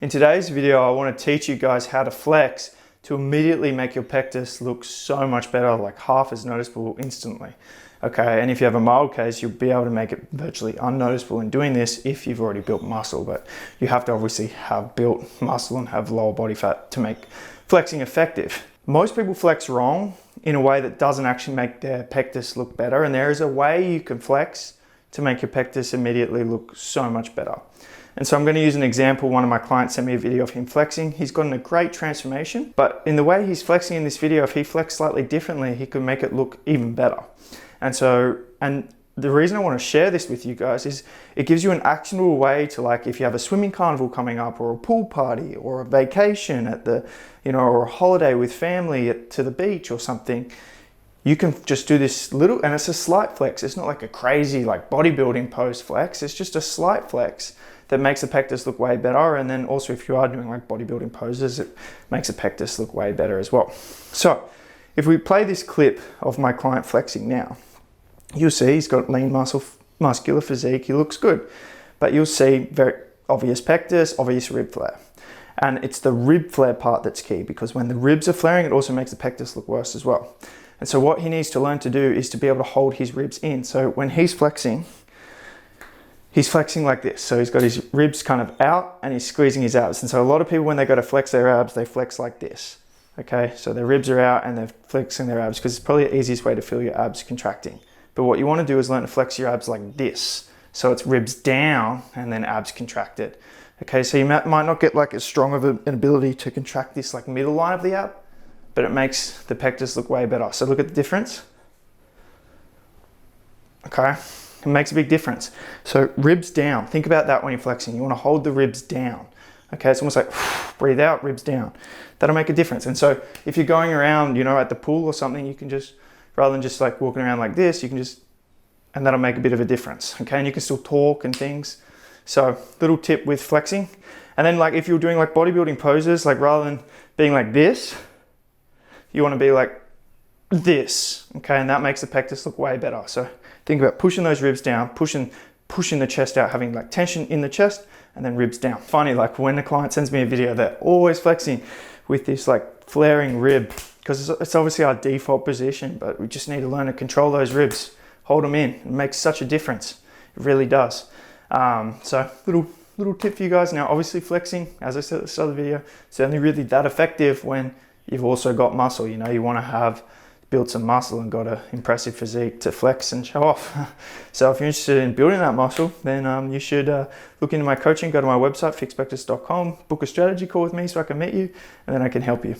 In today's video, I want to teach you guys how to flex to immediately make your pectus look so much better, like half as noticeable instantly. Okay, and if you have a mild case, you'll be able to make it virtually unnoticeable in doing this if you've already built muscle, but you have to obviously have built muscle and have lower body fat to make flexing effective. Most people flex wrong in a way that doesn't actually make their pectus look better, and there is a way you can flex to make your pectus immediately look so much better. And so I'm going to use an example. One of my clients sent me a video of him flexing. He's gotten a great transformation, but in the way he's flexing in this video, if he flexed slightly differently, he could make it look even better. And the reason I want to share this with you guys is it gives you an actionable way to, like, if you have a swimming carnival coming up, or a pool party, or a vacation at the, or a holiday with family to the beach or something, you can just do this little, and it's a slight flex. It's not like a crazy like bodybuilding pose flex. It's just a slight flex that makes the pectus look way better. And then also, if you are doing like bodybuilding poses, it makes the pectus look way better as well. So if we play this clip of my client flexing now, you'll see he's got lean muscular physique. He looks good, but you'll see very obvious pectus, obvious rib flare. And it's the rib flare part that's key, because when the ribs are flaring, it also makes the pectus look worse as well. And so what he needs to learn to do is to be able to hold his ribs in. So when he's flexing like this. So he's got his ribs kind of out and he's squeezing his abs. And so a lot of people, when they go to flex their abs, they flex like this. Okay, so their ribs are out and they're flexing their abs because it's probably the easiest way to feel your abs contracting. But what you want to do is learn to flex your abs like this. So it's ribs down and then abs contracted. Okay, so you might not get like as strong of an ability to contract this like middle line of the ab, but it makes the pectus look way better. So look at the difference. Okay, it makes a big difference. So ribs down, think about that when you're flexing. You want to hold the ribs down. Okay, it's almost like breathe out, ribs down. That'll make a difference. And so if you're going around, at the pool or something, you can just, rather than just like walking around like this, you can just, and that'll make a bit of a difference. Okay, and you can still talk and things. So little tip with flexing. And then like if you're doing like bodybuilding poses, like rather than being like this, you want to be like this, okay? And that makes the pectus look way better. So think about pushing those ribs down, pushing the chest out, having like tension in the chest, and then ribs down. Funny, like when the client sends me a video, they're always flexing with this like flaring rib, because it's obviously our default position, but we just need to learn to control those ribs, hold them in. It makes such a difference. It really does. So little tip for you guys. Now, obviously flexing, as I said at the start of the video, it's only really that effective when you've also got muscle. You want to have built some muscle and got an impressive physique to flex and show off. So if you're interested in building that muscle, then you should look into my coaching. Go to my website, fixpectus.com, book a strategy call with me so I can meet you, and then I can help you.